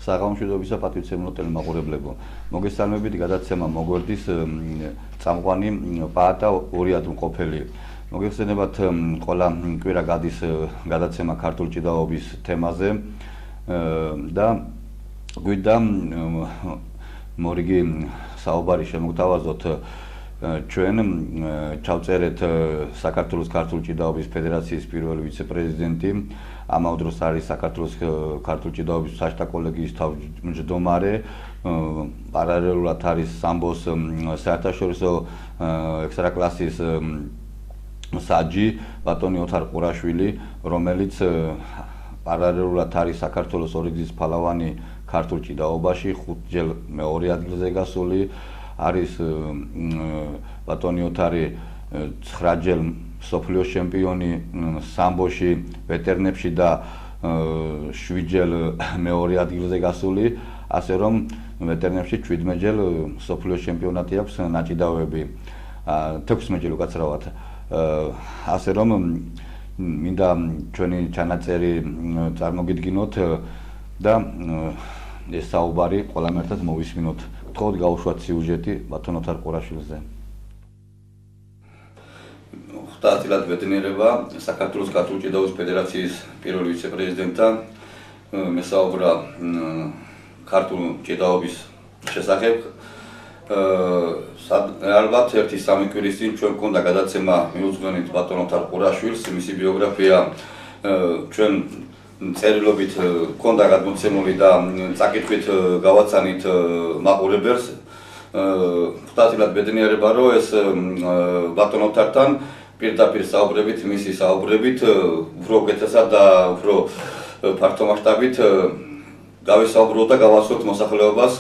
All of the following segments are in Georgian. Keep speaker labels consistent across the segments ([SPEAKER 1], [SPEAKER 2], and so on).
[SPEAKER 1] საღამოშვიდობისა პატივცემულო მაყურებლებო. მოგესალმებით გადაცემა მოგვერდის წამყვანი პაატა 2 ატომყოფელი. მოგეხსენებათ ყველა კვირა გადის გადაცემა ქართული ჭიდაობის თემაზე და გვიდა მორიგი საუბარი შემოგთავაზოთ ჩვენ ჩავწერეთ საქართველოს ქართული ჭიდაობის ფედერაციის პირველი ვიცე-პრეზიდენტი ამავე დროს არის საქართველოს ქართული ჭიდაობის საჯარო კოლეგიის თავმჯდომარე პარალელურად არის სამბოს საერთაშორისო ექსტრაკლასის საჯი ბატონი ოთარ ყურაშვილი რომელიც პარალელურად არის საქართველოს ორიგზის ფალავანი ქართულ ჭიდაობაში 5-ჯერ მეორე ადგილზე გასული არის ბატონი ოთარი 9-ჯერ სოფლიოს ჩემპიონი სამბოში ვეტერნებში და 7-ჯერ მეორე ადგილზე გასული ასე რომ ვეტერნებში 17-ჯერ სოფლიოს ჩემპიონატი აქვს ნაჭიდავები 16-ჯერ უკაცრავად ასე რომ მინდა ჩვენი ჩანაწერი წარმოგიდგინოთ და ეს საუბარი ყველამ ერთად მოვისმინოთ. გთხოვთ გაუშვათ სიუჟეტი ბატონ ოთარ ყურაშვილზე. 9 წლად ბედნიერება საქართველოს ქართული ჭიდაობის ფედერაციის პირველი ვიცე-პრეზიდენტთან მესაუბრა ქართული ჭიდაობის შესახებ. ალბათ 1-3 კვირის წინ ჩვენ გქონდა გადაცემა მიუძღვენით ბატონ ოთარ ყურაშვილს, მისი ბიოგრაფია ჩვენ წერილობით გქონდა გადმოცემული და წაკითხვით გავაცანით მაყურებელს. 9 წლად ბედნიერება რომ ეს ბატონ ოთართან პირდაპირ საუბრებით, მისი საუბრებით უფრო უკეთესად და უფრო ფართო მასშტაბით გავესაუბროთ და გავასწროთ მოსახლეობას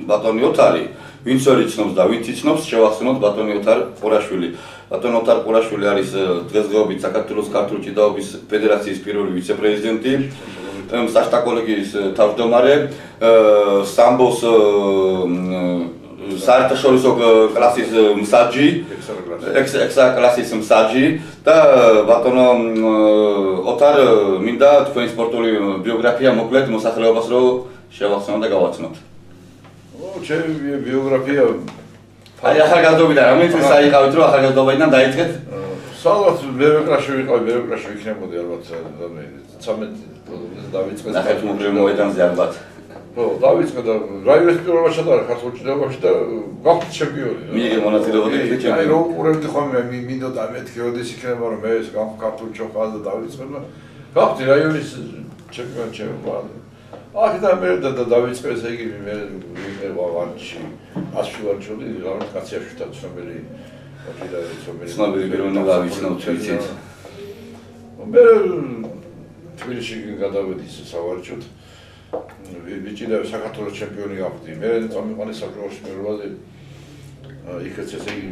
[SPEAKER 1] ბატონი ოთარი ვინც ვერ იცნობს და ვინც იცნობს შევახსენოთ ბატონი ოთარ ყურაშვილი. ბატონ ოთარ ყურაშვილი არის დღესდღეობით საქართველოს ქართული ჭიდაობის ფედერაციის პირველი ვიცე-პრეზიდენტი, საჯარო კოლეგიის თავმჯდომარე, სამბოს საერთაშორისო კლასის მსაჯი, ექსტრაკლასის მსაჯი და ბატონო ოთარ მინდა თქვენი სპორტული ბიოგრაფია მოკლედ მოსახლეობას რომ შევახსენოთ და გავაცნოთ.
[SPEAKER 2] ჩემი ბიოგრაფია
[SPEAKER 1] აი ახალგაზრდობიდან რამე წელს აიყავით რომ ახალგაზრდობიდან დაიწყეთ?
[SPEAKER 2] სადღაც ბეროკლასში ვიყავი, ბეროკლასში ვიქნებოდი ალბათ 13 დავიწყე.
[SPEAKER 1] ნახეთ მოგრე მოედანზე ალბათ.
[SPEAKER 2] ხო, დავიწყე და რაიონის პირველობა ჩატარა ქართულ ჭიდაობაში და გავხდი ჩემპიონი.
[SPEAKER 1] მიიღე მონაწილეობდი ჩემპიონი.
[SPEAKER 2] აი რო უყურებდი ხოლმე მინდოდა მეთქე როდის იქნება რომ მე ეს ქართულ ჩოხალ და დავიწყე და გავხდი რაიონის ჩემპიონი ჩემპიონი. აქედან მე და დავიწყე ესე იგი მე ვარჩი ასში ვარჩოდი რაღაც კაციაშვილთა ცნობილი ცნობილი
[SPEAKER 1] პიროვნება ვიცნობთ ვიცით.
[SPEAKER 2] მე თბილისში გადავედი სავარჩოდ ვიჭირე საქართველოს ჩემპიონი გავხდი. მე წამიყვანე საბჭოთა პირველად იქაც ესე იგი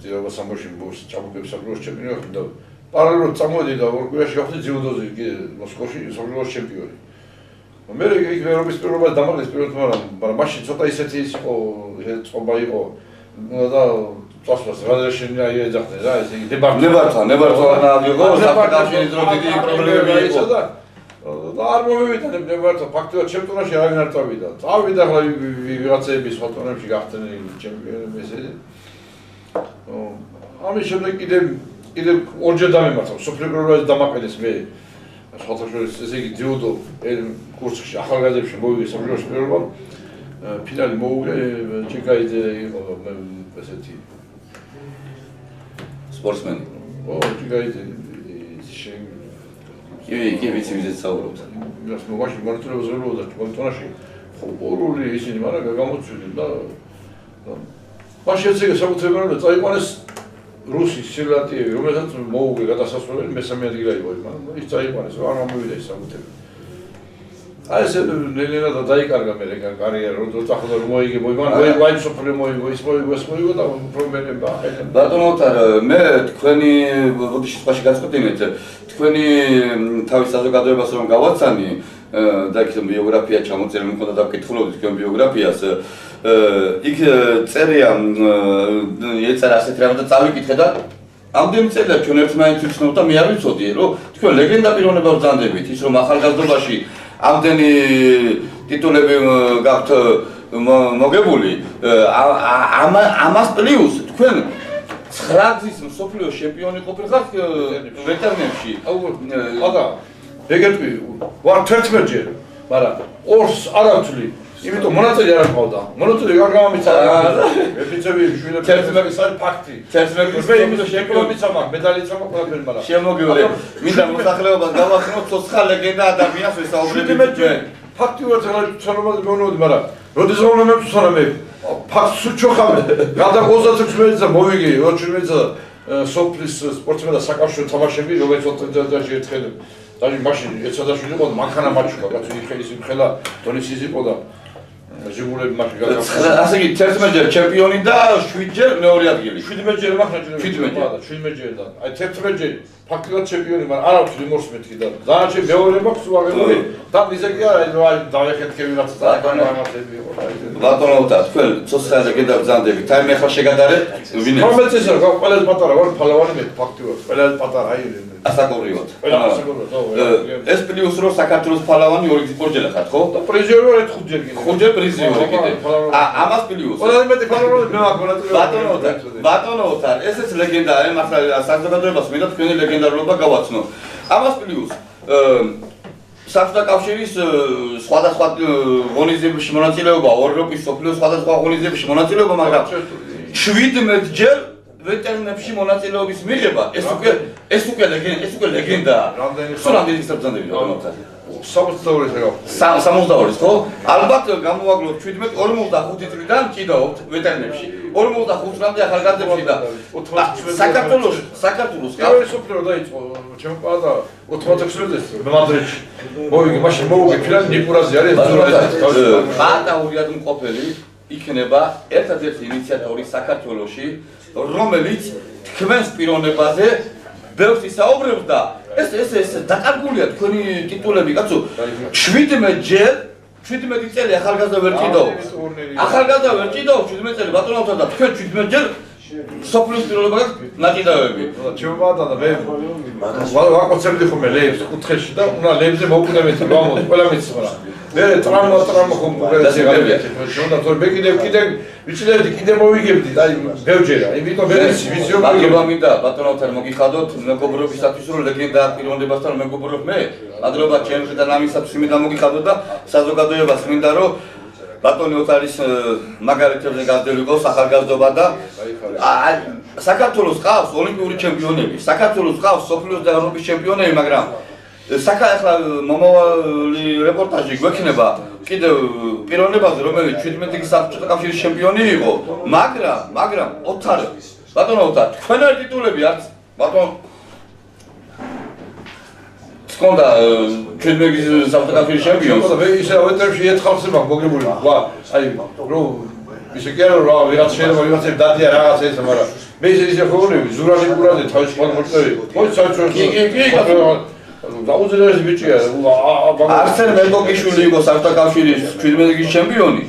[SPEAKER 2] ჭიდაობა სამბოში ჩამოგები საბჭოთა ჩემპიონი გავხდი და პარალელურად წამოვედი და ორ კვირაში გავხდი ძიუდოზე მოსკოვში საბჭოთა ჩემპიონი. მე იქ ევროპის პირველობას დამაგეს პირველად მაგრამ მაშინ ცოტა ისეთი იყო წყობა იყო და წასვლას რადაშენია ეძახდნენ რა ესე იგი
[SPEAKER 1] ნებართან აიო საფრანგეთის დრო დიდი პრობლემები იყო
[SPEAKER 2] და არ მომივიდა ნებართან ფაქტობრივად ჩემპიონატში არავინ არ წავიდა. წავიდა ახლა ვიღაცები სხვა ტურნირებში გახდნენ ჩემპიონები ესე ამის შემდეგ კიდე ორჯერ დამემართა სოფლიო პირველად დამაყენეს მე სხვათაშორის ესე იგი ძიუდო კურსში ახალგაზრდებში მოვიგე საბჭოთა პირველობა ფინალი მოუგე ჩეკაიძე იყო ესეთი
[SPEAKER 1] სპორტსმენი.
[SPEAKER 2] ო ჩეკაიძე
[SPEAKER 1] კი ვიცი ვიზეთ საუბრობთ.
[SPEAKER 2] იმას მოგაში მარტოებს ზრუნავდა ტონაში ხოპორული ისინი მაგრამ გამოცვიდნენ და მაშინ ესე იგი საკუთრებულად წაიყვანეს რუსის სილატიევი, რომელსაც მოუგე გადასასვლელი მესამე ადგილი აიღო, მაგრამ ის წაიყვანეს, არ მომივიდა ის საკუთრება. აი ესე ნელ-ნელა დაიკარგა მე კარიერა, როდესაც ახლა მოიგე, ვაი სოფლიო მოიგო, ის მოიგო და პრობლემა აყენა.
[SPEAKER 1] ბატონ ოთარ, მე თქვენი როდესაც სიტყვაში გაწყვეტინეთ, თქვენი თავის საზოგადოებას რომ გავაცანი და იქ ბიოგრაფია ჩამოწერილი მქონდა და ვკითხულობდი თქვენ ბიოგრაფიას იქ წერია ეწერა ასეთ რამე და წავიკითხე და ამდენი წელია ჩვენ ერთმანეთს ვიცნობთ და მე არ ვიცოდი რომ თქვენ ლეგენდა პიროვნება ბრძანდებით ის რომ ახალგაზრდობაში ამდენი ტიტულები გაქვთ მოგებული ამას პლუს თქვენ 9 გზის მსოფლიო ჩემპიონი ყოფილიყავთ ვეტერნებში.
[SPEAKER 2] ხოდა ეგეთი ვარ 11 ჯერ, მაგრამ ორს არ ავთვლი. იმიტომ მონაწილე არ ყავდა. მონაწილე არ გამომიცა. ეპიცები შვილები 11-ის არის ფაქტი. 11-ის მე იმიტომ ჩემპიონიც ამაკ, მედალიც ამაკ ყველაფერი მაგრამ.
[SPEAKER 1] შემოგივლე. მინდა მოსახლეობას გავახსენოთ ცოცხალ ლეგენდა ადამიანს ვესაუბრებით.
[SPEAKER 2] ფაქტი ვარ ცნობაზე მეუბნები, მაგრამ როდესაც მომემებს ცნობები. ფაქტს უჩოხავ. გადა 26 წელს მოვიგე 27 წელს სოფლის სპორტსმენთა საკავშირო თამაშები, რომელიც 20 წელს ერთხელ დაჟე მაშინ ეცადაშვილი იყო მანქანა მაჩუკა, კაცი ხელის იმხელა დონის ის იყო და ჟიგულები მაშინ გაგახსნა.
[SPEAKER 1] ასე იგი 11 ჯერ ჩემპიონი და 7 ჯერ მეორე ადგილი.
[SPEAKER 2] 17 ჯერ მახნა 17 ჯერ და აი 11 ჯერ ფაქტიურად ჩემპიონი, მაგრამ არ აქვს ლიმორს მეთქი და დანარჩენ მეორე მაქვს უაღრელი და ისე კი არა აი დავეხეთქები რაც დამამართები იყო და
[SPEAKER 1] ბატონო და თქვენ ცოცხალზე გადავზანდებით. აი მე ხარ შეგადარეთ ვინებს.
[SPEAKER 2] რომელიც ეს რა ყველაზე პატარა ვარ ფალავანი მე ფაქტიურად ყველაზე პატარა აი
[SPEAKER 1] ასაკობრივად.
[SPEAKER 2] ასაკობრივად.
[SPEAKER 1] ეს პლუს რო საქართველოს ფალავანი ორჯერ ხართ, ხო?
[SPEAKER 2] და პრიზიორი ვარ 5 ჯერ კიდე.
[SPEAKER 1] 5 ჯერ პრიზიორი კიდე. ამას პლუს.
[SPEAKER 2] ყველაზე მეტი ფალავანი მე მაქვს
[SPEAKER 1] ბატონო, ესეც ლეგენდაა, მართლა საზოგადოებას მინდა თქვენი ლეგენდარობა გავაცნო. ამას პლუს საბჭოთა კავშირის სხვადასხვა ღონისძიებებში მონაწილეობა, ევროპის სოფლიოს სხვადასხვა ღონისძიებებში მონაწილეობა, მაგრამ 17 ჯერ ვეტერნებში მონაწილეობის მიღება, ეს უკვე ლეგენდაა. სულ რამდენი საბრძანდები ბატონო?
[SPEAKER 2] 62 შეგავ.
[SPEAKER 1] 62-ის, ხო? ალბათ გამოვაგლოთ 17 45 წლიდან ჭიდაობთ ვეტერნებში. 45 წლამდე ახალგაზრდებში და საქართველოს
[SPEAKER 2] პირველი სოფლიო დაიწყო ჩემპიონატი და 86 წელს მადრიდში. მოვიგე მაშინ მოვიგე ფილანი ნიკურაზე არის
[SPEAKER 1] ბატაურიად მყოფელი იქნება ერთადერთი ინიციატორი საქართველოში, რომელიც თქვენს პიროვნებაზე ბევრს ისაუბრებს და ეს დაკარგულია თქვენი ტიტულები, კაცო. 17 ჯერ 17 წელი ახალგაზრდა ვერ ჭიდაობს. ახალგაზრდა ვერ ჭიდაობს 17 წელი ბატონავთან და თქვენ 17 ჯერ სოფლის პიროვნება გაქვთ ნაჭიდავები.
[SPEAKER 2] ჩემპიონატა და მე ვაკოცებდი ხომ ლეიბს კუთხეში და უნდა ლეიბზე მოვკვდებით გამოთ ყველა მიცხრა. მე ტრამვა ხომ ყველასია. შონდა თორე მე კიდე ვიცილები კიდე მოვიგებდი აი ბევრჯერა. იმიტომ მე ვიზიო
[SPEAKER 1] მადლობა ბატონავთან მოგიხადოთ მეგობრობისათვის რომ ლეგენდარ პიროვნებასთან მეგობრობ მე. მადლობა ჩემს და ნამისათვის მინდა მოგიხადოთ და საზოგადოებას მინდა რომ ბატონი ოთარის მაგალითებზე გაზრდილიყოს ახალგაზრდობა და საქართველოს ყავს ოლიმპიური ჩემპიონები, საქართველოს ყავს სოფლიოს და ევროპის ჩემპიონები, მაგრამ ახლა მომავალი რეპორტაჟი გვექნება კიდევ პიროვნებაზე, რომელიც 17 საბჭოთა კავშირის ჩემპიონი იყო, მაგრამ ოთარ ბატონო ოთარ თქვენი ტიტულები არც ბატონო კონდა 17 საბჭოთა კავშირის ჩემპიონი.
[SPEAKER 2] მე ისე ვეტერში ეთხალს მაქვს მოგებული. ვა, აი რომ ისე კი არა რა ვიღაც შეიძლება ვიღაც დადია რაღაც ეს, მაგრამ მე ისე ხოლმე ზურალი კურაზე თავის მოწევი. ხო, საერთოდ კი დაუძინეს ბიჭია.
[SPEAKER 1] არსენ მეგოგიშვილი იყო საბჭოთა კავშირის 17 ჩემპიონი.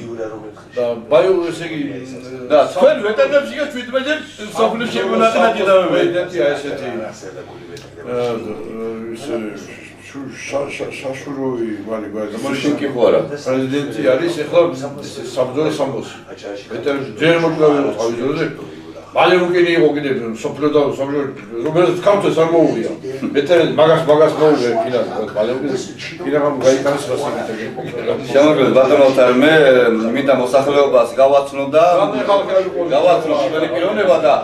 [SPEAKER 2] და ბაიო ესე იგი
[SPEAKER 1] და თქვენ ვეტერნებში კი 17 ჯერ სოფლის ჩემპიონატი ნაჭიდავები.
[SPEAKER 2] ესეთი ესეთი შაშურავი ვარი
[SPEAKER 1] შინკი ხო არა
[SPEAKER 2] პრეზიდენტი არის ახლა საბრძოლო სამბოსი ვეტერნებში ჯერ მოკლავი თავის დროზე მალე უკენი იყო კიდე სოფლიო და სოფლიო რომელიც ქართულს არ მოუღია ვეტერნი მაგას მოუღია ფინალზე მალე უკენი ფინალამ გაიტანეს რასაკეთებია
[SPEAKER 1] შემოგვიდგა ბატონოთარ მე მინდა მოსახლეობას გავაცნო და გავაცნო ჩვენი პიროვნება და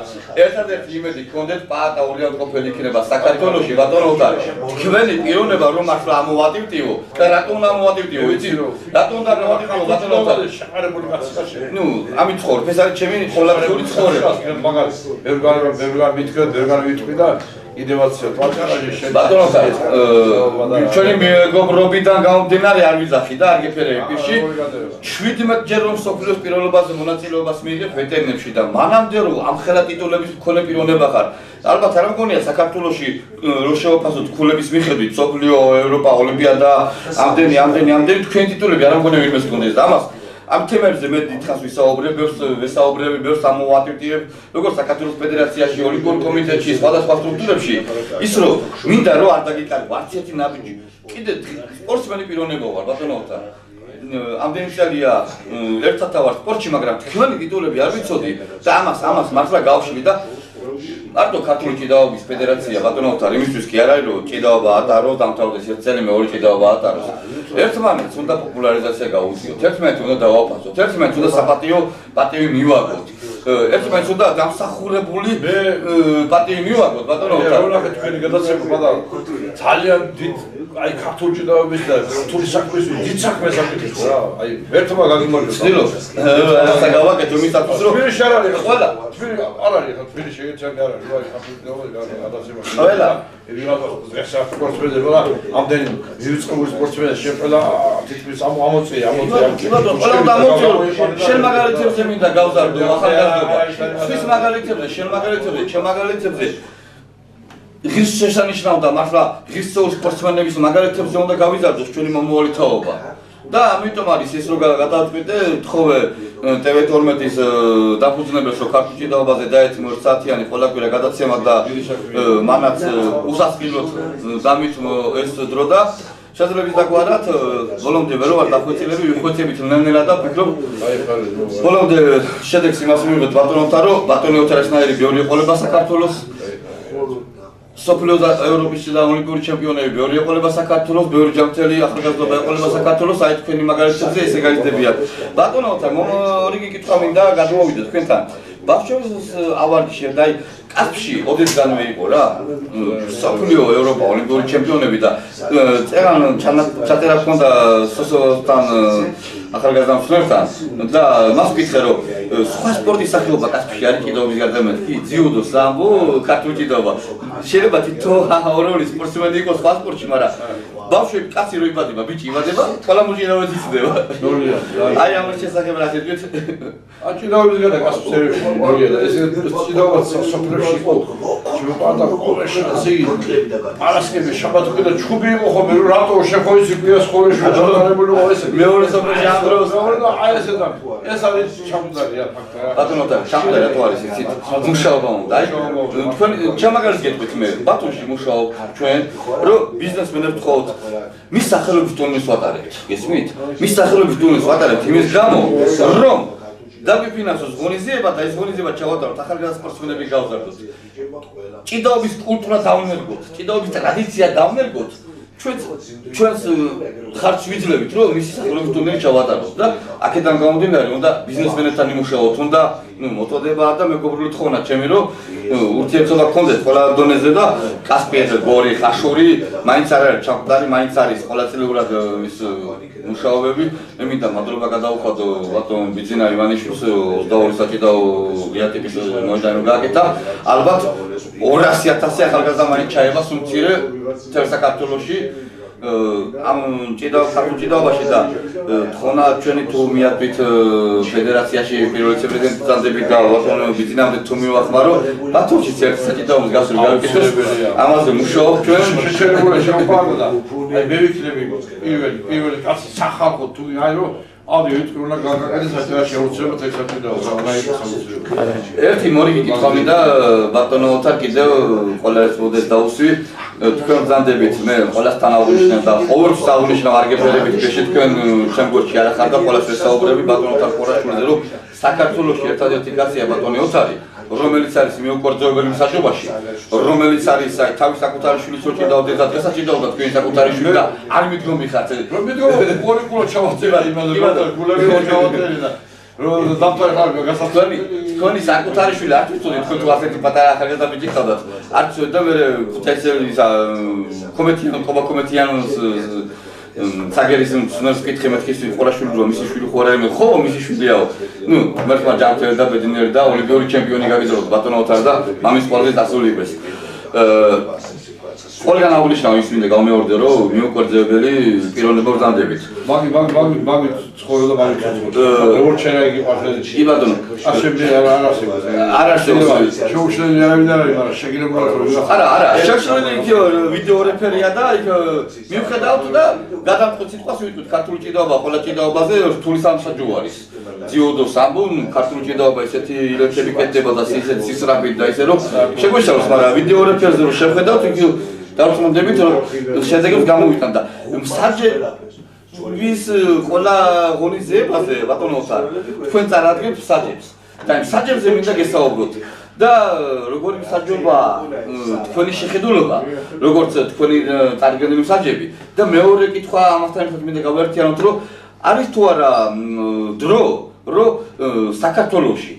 [SPEAKER 1] ერთადერთი იმედი გქონდეთ პაატაურიან ყოფილი იქნება საქართველოში ბატონოთარ თქვენი პიროვნება რომ ახლა ამოვატივდიო და რატომ ამოვატივდიო ვიცი რატომ ამოვატივდიო ბატონოთარ
[SPEAKER 2] შეყარებული კაცია
[SPEAKER 1] ნუ ამით ცხოვრობ ეს არის ჩემი ყოველდღიური ცხოვრება
[SPEAKER 2] მაგას ბევრგან ვიტყვი და იდევაცია პატარაჟი შედა
[SPEAKER 1] ბატონოთარ ჩვენი მეგობრობიდან გამომდინარე არ ვიძახი და არ გეფერები პირში 17 ჯერ რომ სოფლიოს პიროვნებაზე მონაწილეობას მიიღებ ვეტერნებში და მანამდე რომ ამ ხელა ტიტულების მქონე პიროვნება ხარ ალბათ არ მგონია საქართველოში რო შევაფასოთ ქულების მიხედვით სოფლიო ევროპა ოლიმპიადა ამდენი თქვენი ტიტულები არ მგონია ვინმეს გქონდეს და ამას ამ თემებზე მე დიდხანს ვისაუბრებ, ბევრს ამოვატვირთიებ, როგორც საქართველოს ფედერაციაში, ოლიმპიურ კომიტეტში, სხვადასხვა სტრუქტურებში, ის რომ მინდა რომ არ დაგიკარგო არც ერთი ნაბიჯი. კიდე სპორტსმენი პიროვნება ვარ, ბატონო ოთარ. ამდენი წელია ერთად დავარ სპორტში, მაგრამ თქვენი ტიტულები არ ვიცოდი და ამას მართლა გავშვი და მარტო ქართული ჭიდაობის ფედერაცია ბატონობთან იმისთვის კი არ არის რომ ჭიდაობა ატაროს, დამთავრდეს ერთ წელი მეორე ჭიდაობა ატაროს. ერთმანეთს უნდა პოპულარიზაცია გაუწიოთ, ერთმანეთს უნდა დავაფასოთ, ერთმანეთს უნდა საპატიო პატივი მივაგოთ. ერთმანეთს უნდა დამსახურებული პატივი მივაგოთ ბატონობთან.
[SPEAKER 2] ნახეთ თქვენი გადაცემა და ძალიან დიდ აი ქართული ჭიდაობის და ქართული საქმის დიდ საქმეს აკეთებს რა. აი ერთმა გაგიმარჯვებს.
[SPEAKER 1] ვცდილობ რაცა გავაკეთო იმისათვის რომ
[SPEAKER 2] თბილისში არ არის
[SPEAKER 1] ყველა
[SPEAKER 2] თბილისში არ არის ხა თბილისში ეგეთი არ არის რა ქართული ჭიდაობის გადაცემა.
[SPEAKER 1] ყველა
[SPEAKER 2] ვიღაცა დღეს სპორტსმენები რა ამდენი ვიწყებული სპორტსმენები შეფელა თითქმის ამოწე
[SPEAKER 1] ყველა დამოწეო შენ მაგალითებზე მინდა გავზარდო ახალგაზრდობა ხის მაგალითებზე შენ მაგალითებზე ჩემ მაგალითებზე ღირს შესანიშნავდა მართლა ღირსეულ სპორტსმენების მაგალითებზე უნდა გავიზარდოს ჩვენი მომავალი თაობა და ამიტომ არის ეს რომ გადავწყვიტე თხოვე TV12-ის დაფუძნებელს რომ ქართულ ჭიდაობაზე დაეთმო 1 საათიანი ყველაკვირა გადაცემა და მანაც უსასყიდლოდ დამითმო ეს დრო და შესაძლებელი დაგვარათ ბოლომდე ვერ ვარ დახვეწილები ვიხვეწებით ნელ-ნელა და ვფიქრობ ბოლომდე შედეგს იმას მივიღეთ ბატონობთან რომ ბატონი ოთარაშნაირი ბევრი ეყოლება საქართველოს სოფლიო და ევროპის და ოლიმპიური ჩემპიონები ბევრი ეყოლება საქართველოს, ბევრი ჯანმრთელი ახალგაზრდობა ეყოლება საქართველოს, აი თქვენი მაგალითებზე ესე გაიზრდებიან. ბატონობთან რიგი კითხვა მინდა გადმოვიდეთ თქვენთან. ბავშვების ავარდიში და აი კასპში ოდესგანვე იყო რა. სოფლიო ევროპა ოლიმპიური ჩემპიონები და წერან ჩაწერა ჰქონდა სოსოთან ახალგაზრდა მსვლელთან და მას ვკითხე რომ სხვა სპორტის სახეობა კასპში არის ჭიდაობის გარდა მეთქი ძიუდო, სამბო, ქართული ჭიდაობა. შეიძლება თითო ორ-ორი სპორტსმენი იყოს სხვა სპორტში, მაგრამ ბავშვები კაცი რო იბადება, ბიჭი იბადება, ყველა მუჟირავად იზრდება. აი ამის შესახებ რა შეგვით?
[SPEAKER 2] ჭიდაობის გარდა კასპსერებში ნორია და ეს ჭიდაობა სოფლებში იყო. შეუყვარდა ყოველში ასე პარასკევი შაბათი და ჩუბი იყო ხოლმე რომ რატო შეხოიცი ქვია სკოლაში ჩადარებული ყო ესე.
[SPEAKER 1] მეორე სოფლებში ამ დროს
[SPEAKER 2] და აი ესე და ეს არის ჩამდგარია ფაქტია.
[SPEAKER 1] ბატონობთან ჩამდგარი რატო არის იცით? მუშაობა უნდა. აი თქვენ ჩემაგარს გეტყვით მე ბათუმში მუშაობ ჩვენ რომ ბიზნესმენებს თხოვთ მის სახელობის ტურნირს ვატარებთ. გესმით? მის სახელობის ტურნირს ვატარებთ იმის გამო რომ დაგვიფინანსოს ღონისძიება და ეს ღონისძიება ჩავატაროთ ახალგაზრდა სპორტსმენები გავზარდოთ. ჭიდაობის კულტურა დავნერგოთ, ჭიდაობის ტრადიცია დავნერგოთ. ჩვენს ხარჯს ვიძლევით რომ მისი სახელობის ტურნირი ჩავატაროთ და აქედან გამომდინარე უნდა ბიზნესმენებთან იმუშაოთ, უნდა მოწოდება და მეგობრული თხოვნა ჩემი რომ ურთიერთობა გქონდეთ ყველა დონეზე და კასპიაზე გორი, ხაშური, მაინც არ არის ჩამყარი, მაინც არის ყოველწლიურად ის მუშაობები. მე მინდა მადლობა გადავუხადო ბატონ ბიძინა ივანიშვილს 22 საჭიდაო გეატიპის მოედანი გააკეთა. ალბათ 200.000 ახალგაზრდა მაინც ჩაება სულ-მცირე მთელ საქართველოში ამ ჭიდაობაში და თხოვნა ჩვენი თუ მიატვით ფედერაციაში პირველი ვიცე-პრეზიდენტი წანდებით და ბატონ ბიძინამდე თუ მივახმარო ბათუმში ერთ საჭიდაობის გასული გავაკეთოს ამაზე მუშაობ ჩვენ
[SPEAKER 2] შეჩერებული შემოყვარდა და აი მე ვიქნები პირველი კაცი სახალხო თუ აი რომ ავი ვიტყვი უნდა გაგაკეთოს საჭიროა შეუცვლელად ეს საჭიდაო
[SPEAKER 1] ერთი მორიგი კითხვა მინდა ბატონოთან კიდევ ყველა ეს მოდეს დაუსვი თქვენ ბრძანდებით მე ყველასთან აღვნიშნებ და ყოველთვის აღვნიშნავ არგებერებით ბეში თქვენ ჩემ გორჩი არ ახარ და ყველას ვესაუბრები ბატონოთან ხორაშვილზე რომ საქართველოში ერთადერთი კაცია ბატონი ოთარი რომელიც არის მიუქორძოებელი მსაჯობაში რომელიც არის აი თავის საკუთარი შვილის ოჭიდაობდე და დღესაც ჭიდაობდა თქვენი საკუთარი შვილი და არ მიდგომი ხართ
[SPEAKER 2] რომ მიდგომ ორი კულო ჩავაწერა იმაზე რომ გულები ჩავაწერა და რომ დამთავრდა გასასვლელი
[SPEAKER 1] თქვენი საკუთარი შვილი არ თვითონ თქვენ თუ ასეთი პატარა ახალგაზრდა ბიჭი ხავდათ არ თვითონ და მე ხუთესელის კომიტიანოს საგერის მსმენელს კითხე მეთქის ყურაშვილი რომ მისი შვილი ხო არ არის ხო მისი შვილიაო ნუ მართლა ჯანმრთელი და ბედნიერი და ოლიმპიური ჩემპიონი გაგიზრდოთ ბატონო ოთარ და მამის ყველაზე დასული იყოს ყველგან აღვნიშნავ ის მინდა გამეორდე რომ მიუქორძებელი პიროვნება ბრძანდებით
[SPEAKER 2] მაგი ცხოვრობდა მაგი როგორ შეიძლება იგი ყოფილიყო
[SPEAKER 1] კი ბატონო
[SPEAKER 2] ასები არ არსებობს შეუშლელი არ არის მაგრამ შეგიძლია რომ
[SPEAKER 1] არა შეუშლელი იქ ვიდეო რეფერია და იქ მივხედავთ და გადამწყვეტ სიტყვას ვიტყვით ქართული ჭიდაობა ყველა ჭიდაობაზე რთული სამსაჯო არის ძიუდო სამბო ქართული ჭიდაობა ესეთი ილექცები კეთდება და ისეთი სისრაფით და ისე რომ შეგვეშალოს მაგრამ ვიდეო რეფერზე რომ შევხედავთ იქ დავწმუნდებით რომ შედეგებს გამოვიტან და ვის ყველა ღონისძიებაზე ბატონოთან თქვენ წარადგენთ საჯებს და იმ საჯებზე მინდა გესაუბროთ და როგორი მსაჯობა თქვენი შეხედულება როგორც თქვენი წარდგენილი მსაჯები და მეორე კითხვა ამასთან ერთად მინდა გავაერთიანოთ რომ არის თუ არა დრო რომ საქართველოში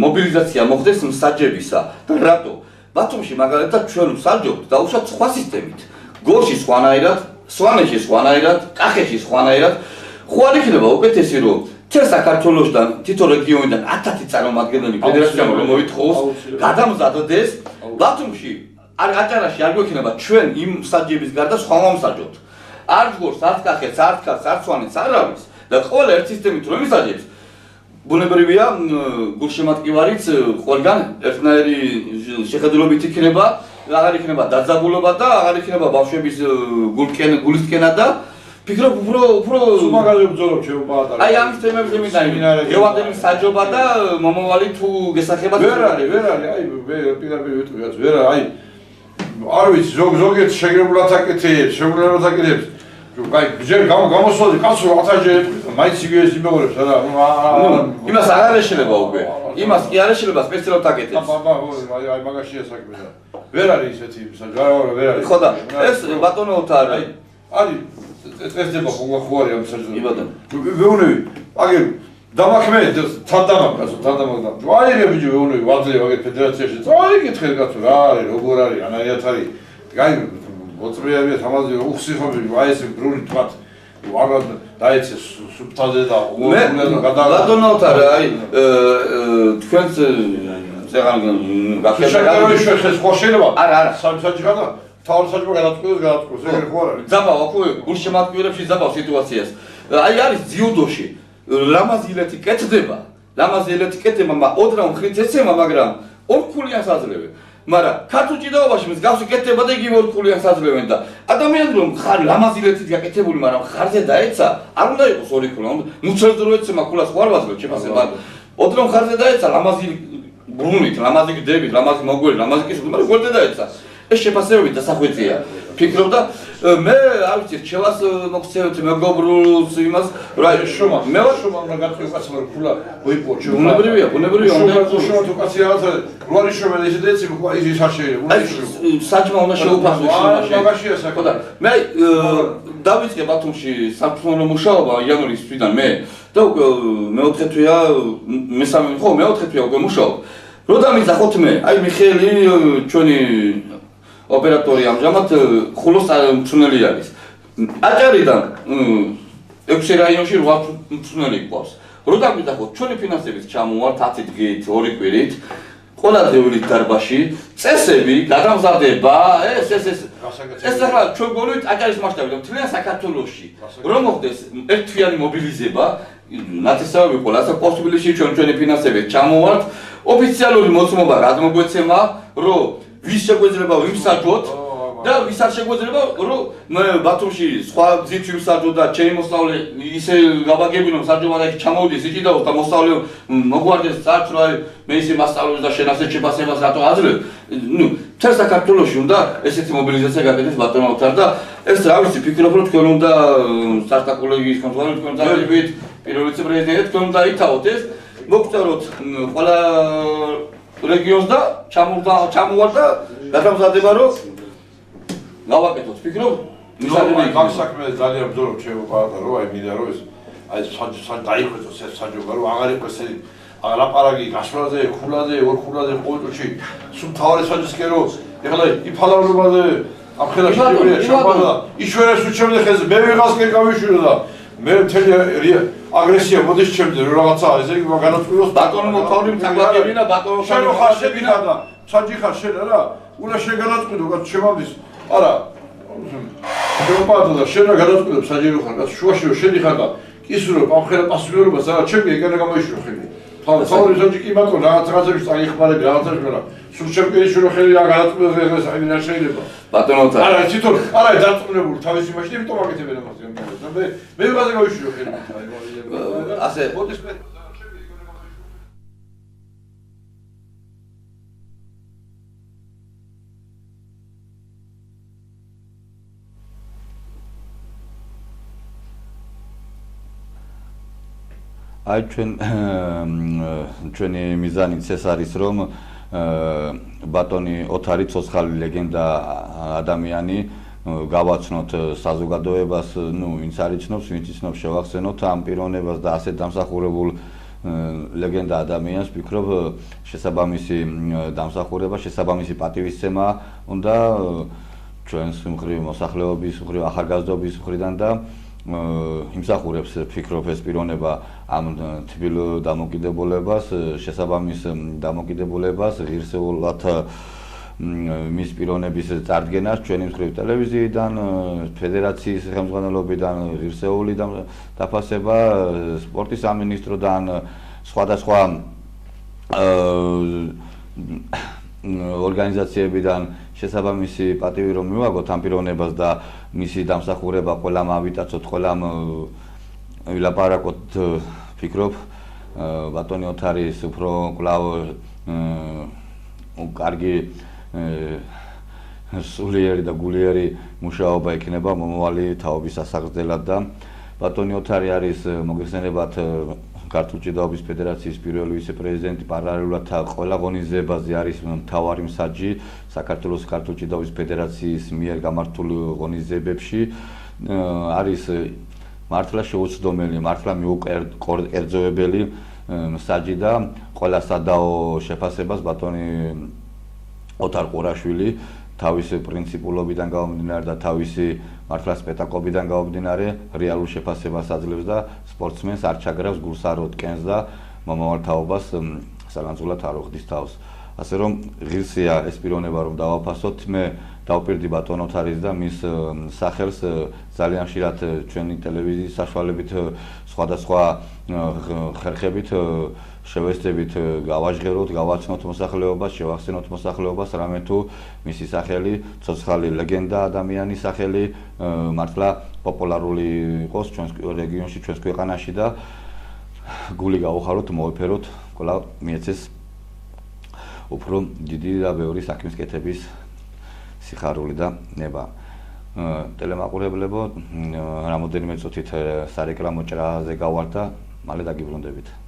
[SPEAKER 1] მობილიზაცია მოხდეს მსაჯებისა და რატო ბათუმში მაგალითად ჩვენ ვსაჯობთ დაუშვათ სხვა სისტემით გორში სხვანაირად სვანეთში სხვანაირად კახეთში სხვანაირად ხო არ იქნება უკეთესი რომ თელ საქართველოსთან თითო რეგიონიდან 1000 წარმომადგენელი ფედერაციამ რომ მოითხოვოს გადამზადდეს ბათუმში აჭარაში არ გვექნება ჩვენ იმ მსაჯების გარდა სხვა მომსაჯობთ არც გორს არც კახეთს არც ქართლს არც სვანეთს არავის და ყველა ერთ სისტემით რომ ისაჯებს ბუნებრივია გულშემატკივარიც ყველგან ერთნაირი შეხედულობით იქნება აღარ იქნება დაძაბულობა და აღარ იქნება ბავშვების გულისკენა და ფიქრობ უფრო
[SPEAKER 2] მაგალითად ბრძოლობ შეუბადა
[SPEAKER 1] აი ამის თემებზე მინდა გევანდელი საჯობა და მომავალი თუ გესახებათ
[SPEAKER 2] ვერ არის აი პირდაპირ ვიტყვი რაც ვერ აი არ ვიცი ზოგიერთ შეგრებულად აკეთებს აი ჯერ გამოსვლა კაცო 1000 მაინც იგივეს იმეორებს რა
[SPEAKER 1] იმას აღარ ეშლება უკვე იმას კი არ ეშლება სპეციალურად აკეთებს
[SPEAKER 2] აი მაგაშია საქმე და ვერ არის ისეთი საჯარო ვერ არის
[SPEAKER 1] ხო და ეს ბატონოთ
[SPEAKER 2] არის წესდება ხო არის ამ საჯარო ვეუნები აგერ დამაქმე თანდამაგ აი ბიჭო ვეუნები ვაძლევ აგერ ფედერაციაში აი კითხე კაცო რა არის როგორ არის ანაიათ არის აი მოწრიებია თამაზი უხსიხობი აი ეს ბრუნი თქვათ ვაგა დაეცეს სუბტაზე და
[SPEAKER 1] ბატონოთ აი თქვენს ზეგან
[SPEAKER 2] გახდება შეხეს ხო შეიძლება
[SPEAKER 1] არა
[SPEAKER 2] სამსაჯი გადა თავი საჯი გადაწყვეტს ეგრე ხო არის
[SPEAKER 1] ძაბავ აქ გულშემატკივრებში ძაბავ სიტუაციას აი არის ძიუდოში ლამაზი ილეთი კეთდება მაგრამ ოდრა მხრით ეცემა მაგრამ ორქულიანს აძლევენ მაგრამ ქართულ ჭიდაობაში მსგავსი კეთდება და იგივე ორქულიანს აძლევენ და ადამიანი რომ ხარ ლამაზი ილეთით გაკეთებული მაგრამ ხარზე დაეცა არ უნდა იყოს ორქულა მუცელზე რო ეცემა ქულას ხო არ ვაძლევ შეფასება ოდრა ხარზე დაეცა ლამაზი ბრუნით ლამაზი გდებით ლამაზი მოგველი ლამაზი კისერი მაგრამ გვერდზე დაეცა ეს შეფასებები დასახვეწია ფიქრობ და მე არ ვიცი რჩევას მოგცევთ მეგობრულს იმას რა შომა მე შომა უნდა გაწყვეტ კაცმა ქულა მოიპოვო ბუნებრივია
[SPEAKER 2] შომა თუ კაცი რაღაცა რო არის შომა ესე დეცი ხო ის არ შეიძლება
[SPEAKER 1] საჯმა უნდა შეუფასო შომაში
[SPEAKER 2] მაგაშია საქმე
[SPEAKER 1] მე დავიწყე ბათუმში სამწუხარო მუშაობა იანვრის თვიდან მე და უკვე მეოთხე თვეა მესამე ხო მეოთხე თვეა უკვე მუშაობ რო დამიძახოთ მე აი მიხეილი ჩვენი ოპერატორი ამჟამად ხულოს მწვნელი არის. აჭარიდან 6 რაიონში 8 მწვნელი გვყავს. რო დავიდახოთ ჩვენი ფინანსების ჩამოვართ 10 დღით, 2 კვირით, ყველა დევნით დარბაში, წესები, გადამზადება, ეს ახლა ჩვენ გონით აჭარის მასშტაბით, მთლიან საქართველოში. რომ მოხდეს ერთთვიანი მობილიზება, ნათესავები ყველასა პოსტბილისში ჩვენი ფინანსებით ჩამოვართ, ოფიციალური მოწმობა გადმოგვეცემა, რომ ვის შეგვეძლება ვიმსაჯოთ და ვის არ შეგვეძლება რომ ბათუმში სხვა გზით ვიმსაჯოთ და ჩემი მოსწავლე ისე გავაგებინო საჯობა და ჩამოვიდეს იჭიდაოს და მოსწავლე მოგვარდეს წარც რა მე ისე მასწავლებს და შენ ასე შეფასებას რატო აძლევ მთელ საქართველოში უნდა ესეთი მობილიზაცია გაკეთდეს ბატონებთან და ეს რა ვიცი ფიქრობ რომ თქვენ უნდა სტარტა კოლეგიის კონტროლით თქვენ დაიბით პირველ ვიცე-პრეზიდენტად თქვენ უნდა ითავოთ ეს მოგწეროთ ყველა რეგიონს და ჩამოვარ და გადამზადება რომ გავაკეთოთ ფიქრობ
[SPEAKER 2] მაგ საქმეზე ძალიან ბრძოლობ შეუყვარდა რომ აი მინდა რომ ეს აი დაიხვეწოს ეს საჯობა რომ აღარ იყოს ეს ლაპარაკი გასვლაზე ხულაზე ორ ხულაზე ყოველთვის სულ თავარი საჯისკენ რომ ეხლა იფალავრობაზე ამ ხელაში შეყვარდა იშვერეს უჩემდე ხეზე მე ვიღასკენ გავიშვირო და მე მთელი აგრესია მოდის ჩემზე რომ რაღაცა ესე იგი განაწყვილოს
[SPEAKER 1] ბატონო მოთავრი მწაგლაგებინა ბატონო
[SPEAKER 2] შენ ხარ შეგინა და საჯი ხარ შენ რა უნდა შეგანაწყვილო კაც შემამდის არა შეუპარდა და შენ რა განაწყვილებ საჯი ხარ კაც შუაში რომ შედიხარ და კისურობ ამ ხელა პასუხისმგებლობას რა ჩემი ეგრე გამოიშვირო ხელი თავი საჯი კი ბატონო რაღაცები წაიხმარები რაღაცები რა სულ ჩემპიონში რო ხელი რა განაწყვილოს ეს აი რა შეიძლება
[SPEAKER 1] ბატონოთა
[SPEAKER 2] არა თვითონ არა დარწმუნებული თავისი მაშინ იმიტომ აკეთებენ ამას მე ვიღაზე გავიშვირო ხელი
[SPEAKER 1] ასე აი ჩვენი მიზანიც ეს არის რომ ბატონი ოთარი ცოცხალი ლეგენდა ადამიანი გავაცნოთ საზოგადოებას, ვინც არ იცნობს, ვინც იცნობს შევახსენოთ ამ პიროვნებას და ასეთ დამსახურებულ ლეგენდა ადამიანს, ვფიქრობ შესაბამისი დამსახურება, შესაბამისი პატივისცემა უნდა ჩვენს მხრივ მოსახლეობის მხრივ ახალგაზრდობის მხრიდან და იმსახურებს ვფიქრობ ეს პიროვნება ამ თბილ დამოკიდებულებას, შესაბამის დამოკიდებულებას, ღირსეულად მის პიროვნების წარდგენას ჩვენი მხრივ ტელევიზიიდან, ფედერაციის ხელმძღვანელობიდან, ღირსეული დაფასება, სპორტის სამინისტროდან, სხვადასხვა ორგანიზაციებიდან შესაბამისი პატივი რომ მივაგოთ ამ პიროვნებას და მისი დამსახურება ყველამ ავიტაცოთ, ყველამ ვილაპარაკოთ, ვფიქრობ ბატონი ოთარის უფრო კვლავ კარგი სულიერი და გულიერი მუშაობა იქნება მომავალი თაობის სასაგრძელად და ბატონი ოთარი არის მოგეხსენებათ ქართული ჭიდაობის ფედერაციის პირველი ვიცე-პრეზიდენტი, პარალელურად ყველა ღონისძიებაზე არის მთავარი მსაჯი საქართველოს ქართული ჭიდაობის ფედერაციის მიერ გამართულ ღონისძიებებში, არის მართლა შეუცდომელი, მართლა მიუკერძოებელი მსაჯი და ყველა სადაო შეფასებას ბატონი ოთარ ყურაშვილი თავისი პრინციპულობიდან გამომდინარე და თავისი მართლა სპექტაკლობიდან გამომდინარე რეალურ შეფასებას აძლევს და სპორტსმენს არ ჩაგრავს, გულს არ ოტკენს და მომავალ თაობას საგანძურად არ უხდის თავს. ასე რომ ღირსია ეს პიროვნება რომ დავაფასოთ, მე დავპირდი ბატონ ოთარის და მის სახელს ძალიან ხშირად ჩვენი ტელევიზიის საშუალებით სხვადასხვა ხერხებით შევეცდებით გავაჟღეროთ, გავაცნოთ მოსახლეობას, შევახსენოთ მოსახლეობას, რამე თუ მისი სახელი, ცოცხალი ლეგენდა ადამიანის სახელი მართლა პოპულარული იყოს ჩვენს რეგიონში, ჩვენს ქვეყანაში და გული გავუხაროთ, მოვეფეროთ, კვლავ მიეცეს უფრო დიდი და ბევრი საქმის კეთების სიხარული და ნება. ტელემაყურებლებო, რამოდენიმე წუთით სარეკლამო ჭრაზე გავართ და მალე დაგიბრუნდებით.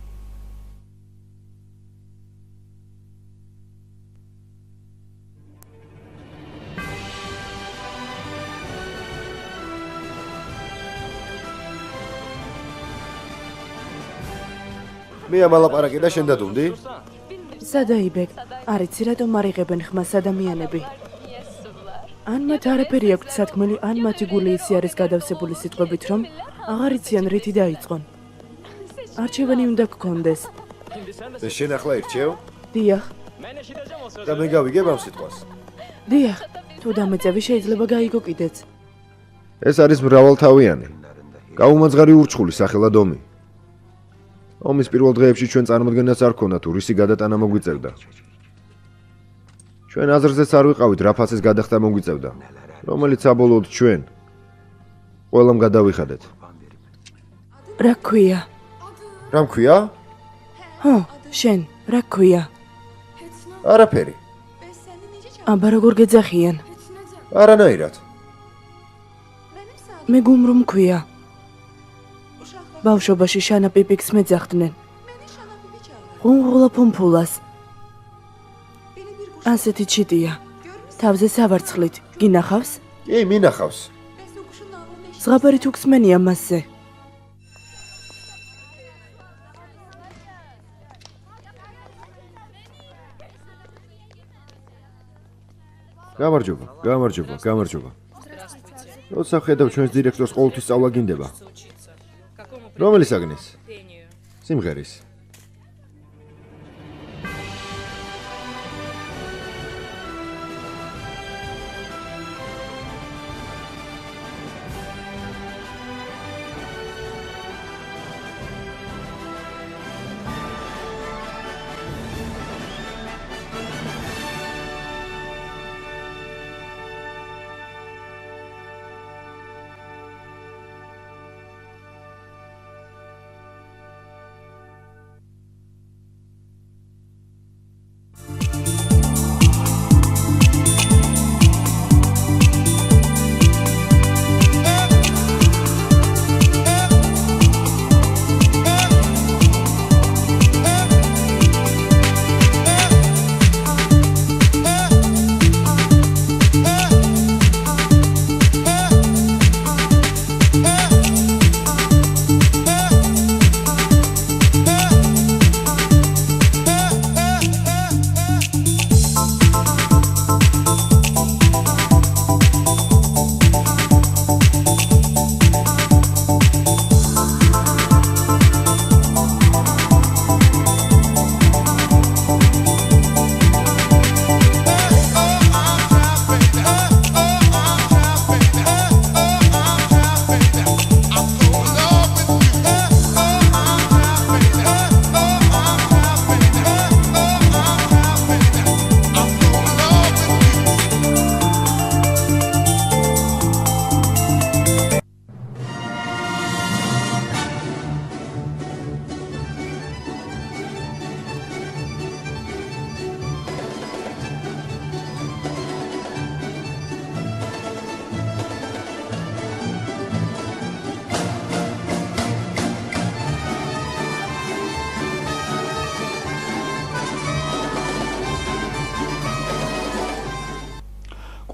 [SPEAKER 3] მე ამალაპარაკე და შენ დადუნდი?
[SPEAKER 4] სადაიბეკ, არიცი რატომ არიღებენ ხმას ადამიანები. ან მათ არაფერი აქვთ სათქმელი, ან მათი გული ისი არის გადავსებული სიტყვებით, რომ აღარ იციან რითი დაიწყონ. არჩევანი უნდა გქონდეს.
[SPEAKER 3] და შენ ახლა ირჩევ?
[SPEAKER 4] დიახ,
[SPEAKER 3] და მე გავიგებ ამ სიტყვას.
[SPEAKER 4] დიახ, თუ დამეწევი შეიძლება გაიგო კიდეც.
[SPEAKER 3] ეს არის მრავალთავიანი. გაუმაძღარი ურჩხული სახელად ომი. ომის პირველ დღეებში ჩვენ წარმოდგენას არ ქონდა თუ რისი გადატანა მოგვიწევდა. ჩვენ აზრზეც არ ვიყავით რა ფასის გადახდა მოგვიწევდა, რომელიც საბოლოოდ ჩვენ ყველამ გადავიხადეთ.
[SPEAKER 4] რა გქვია?
[SPEAKER 3] რა მქვია?
[SPEAKER 4] ხო, შენ, რა გქვია?
[SPEAKER 3] არაფერი.
[SPEAKER 4] აბა როგორ გეძახიან?
[SPEAKER 3] არანაირად.
[SPEAKER 4] მე გუმრუ მქვია. ბავშვობაში შანა პიპიქს მეძახდნენ. ღუნღულა ფუმფულას. ასეთი ჩიტია. თავზე სავარცხლით. გინახავს?
[SPEAKER 3] კი, მინახავს.
[SPEAKER 4] ზღაპარით უქსმენია მასზე.
[SPEAKER 3] გამარჯობა. როცა ხედავ ჩვენს დირექტორს ყოველთვის სწავლა გინდება. რომელი საგნის? სიმღერის.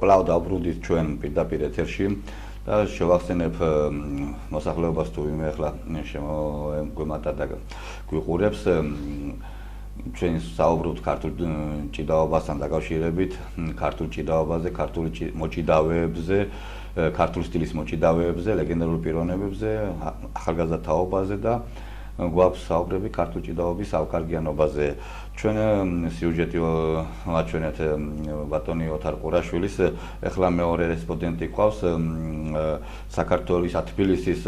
[SPEAKER 1] კვლავ დავბრუნდით ჩვენ პირდაპირ ეთერში და შევახსენებ მოსახლეობას თუ ვინმე ახლა შემოგვემატა და გვიყურებს ჩვენ საუბრობთ ქართულ ჭიდაობასთან დაკავშირებით, ქართულ ჭიდაობაზე, ქართული მოჭიდავეებზე, ქართული სტილის მოჭიდავეებზე, ლეგენდარულ პიროვნებებზე, ახალგაზრდა თაობაზე და გვაქვს საუბრები ქართული ჭიდაობის ავკარგიანობაზე. ჩვენ სიუჟეტი ვაჩვენეთ ბატონი ოთარ ყურაშვილის, ეხლა მეორე რესპონდენტი ყავს საქართველოს თბილისის